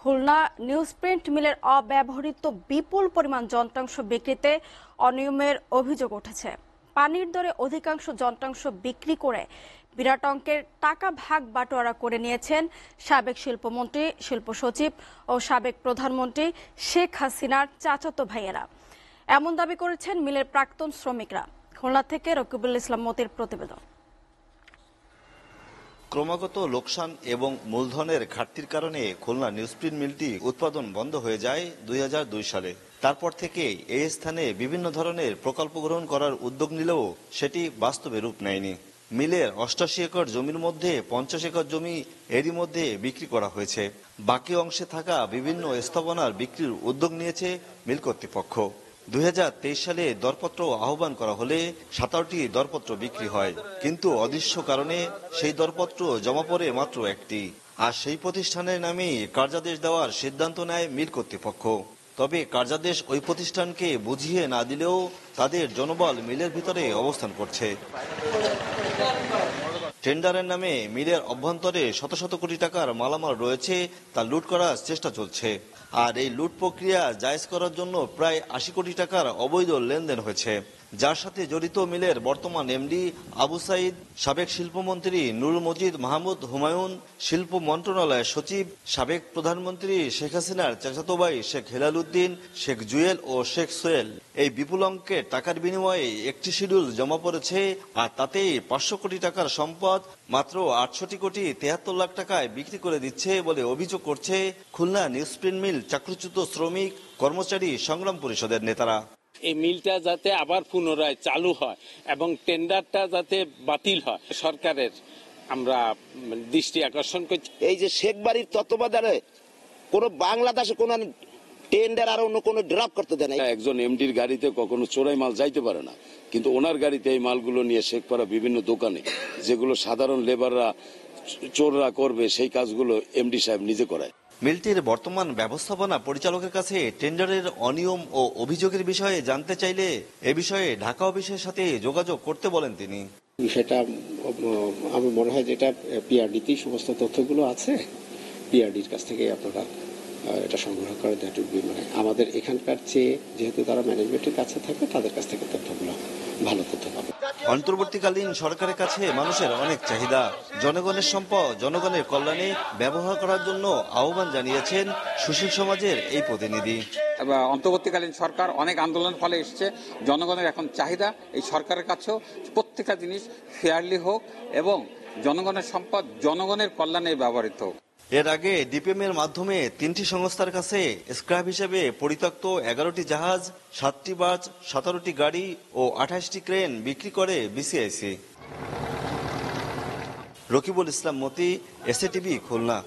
Khulna newsprint মিলের অব্যবহৃত বিপুল পরিমাণ যন্ত্রাংশ বিক্রিতে অনিয়মের অভিযোগ উঠেছে। পানির দরে অধিকাংশ যন্ত্রাংশ বিক্রি করে বিরাট অঙ্কের টাকা ভাগ বাটোয়ারা করে নিয়েছেন সাবেক শিল্পমন্ত্রী, শিল্প সচিব ও সাবেক প্রধানমন্ত্রী শেখ হাসিনার চাচাতো ভাইয়েরা। এমন দাবি করেছেন মিলের প্রাক্তন শ্রমিকরা। খুলনা থেকে রকিবুল ইসলাম মতির প্রতিবেদন। ক্রমাগত লোকসান এবং মূলধনের ঘাটতির কারণে খুলনা নিউজপ্রিন্ট মিলটি উৎপাদন বন্ধ হয়ে যায় 2002 সালে। তারপর থেকে এই স্থানে বিভিন্ন ধরনের প্রকল্প গ্রহণ করার উদ্যোগ নিলেও সেটি বাস্তবে রূপ নেয়নি। মিলের 88 একর জমির মধ্যে 50 একর জমি এরই মধ্যে বিক্রি করা হয়েছে। বাকি অংশে থাকা বিভিন্ন স্থাপনার বিক্রির উদ্যোগ নিয়েছে মিল কর্তৃপক্ষ। 2023 সালে দরপত্র আহ্বান করা হলে 17টি দরপত্র বিক্রি হয়, কিন্তু অদৃশ্য কারণে সেই দরপত্র জমা পড়ে মাত্র একটি। আর সেই প্রতিষ্ঠানের নামেই কার্যাদেশ দেওয়ার সিদ্ধান্ত নেয় মিল কর্তৃপক্ষ। তবে কার্যাদেশ ওই প্রতিষ্ঠানকে বুঝিয়ে না দিলেও তাদের জনবল মিলের ভিতরে অবস্থান করছে। টেন্ডারের নামে মিলের অভ্যন্তরে শত শত কোটি টাকার মালামাল রয়েছে, তা লুট করার চেষ্টা চলছে। আর এই লুট প্রক্রিয়া জায়েজ করার জন্য প্রায় 80 কোটি টাকার অবৈধ লেনদেন হয়েছে, যার সাথে জড়িত মিলের বর্তমান এমডি আবু সাইদ, সাবেক শিল্পমন্ত্রী নুরুল মজিদ মাহমুদ হুমায়ুন, শিল্প মন্ত্রণালয়ের সচিব, সাবেক প্রধানমন্ত্রী শেখ হাসিনার চাচাতো ভাই শেখ হেলাল উদ্দিন, শেখ জুয়েল ও শেখ সোহেল। এই বিপুল অঙ্কের টাকার বিনিময়ে একটি শিডিউল জমা পড়েছে, আর তাতেই 500 কোটি টাকার সম্পদ মাত্র 68 কোটি 73 লাখ টাকায় বিক্রি করে দিচ্ছে বলে অভিযোগ করছে খুলনা নিউজপ্রিন্ট মিল চাকরিচ্যুত শ্রমিক কর্মচারী সংগ্রাম পরিষদের নেতারা। এই মিলটা যাতে আবার পুনরায় চালু হয় এবং টেন্ডারটা যাতে বাতিল হয়, সরকারের আমরা দৃষ্টি আকর্ষণ করছি। এই যে শেখ বাড়ির তত্ত্বাবধানে কোন বাংলাদেশে কোন টেন্ডার আর অন্য কোনো ড্রপ করতে দেয় না। একজন এমডির গাড়িতে কখনো চোরাই মাল যাইতে পারে না, কিন্তু ওনার গাড়িতে এই মালগুলো নিয়ে শেখপাড়া বিভিন্ন দোকানে, যেগুলো সাধারণ লেবাররা চোররা করবে, সেই কাজগুলো এমডি সাহেব নিজে করায়। মিলটির বর্তমান ব্যবস্থাপনা পরিচালকের কাছে টেন্ডারের অনিয়ম ও অভিযোগের বিষয়ে জানতে চাইলে এ বিষয়ে ঢাকা অফিসের সাথে যোগাযোগ করতে বলেন তিনি। বিষয়টা আমার মনে হয় যেটা পিআরডিতেই সমস্ত তথ্যগুলো আছে, পিআরডির কাছ থেকে আপনারা এটা সংগ্রহ করে মানে আমাদের এখানকার চেয়ে যেহেতু তারা ম্যানেজমেন্টের কাছে থাকে, তাদের কাছ থেকে তথ্যগুলো ভালো তথ্য পাবে। অন্তর্বর্তীকালীন সরকারের কাছে মানুষের অনেক চাহিদা। জনগণের সম্পদ জনগণের কল্যাণে ব্যবহার করার জন্য আহ্বান জানিয়েছেন সুশীল সমাজের এই প্রতিনিধি। অন্তর্বর্তীকালীন সরকার অনেক আন্দোলনের ফলে এসছে, জনগণের এখন চাহিদা এই সরকারের কাছেও প্রত্যেকটা জিনিস ফেয়ারলি হোক এবং জনগণের সম্পদ জনগণের কল্যাণে ব্যবহৃত হোক। এর আগে ডিপিএম এর মাধ্যমে 3টি সংস্থার কাছে স্ক্র্যাপ হিসেবে পরিত্যক্ত 11টি জাহাজ, 7টি বাস, 17টি গাড়ি ও 28টি ক্রেন বিক্রি করে বিসিআইসি। রকিবুল ইসলাম মতি, এসএটিভি, খুলনা।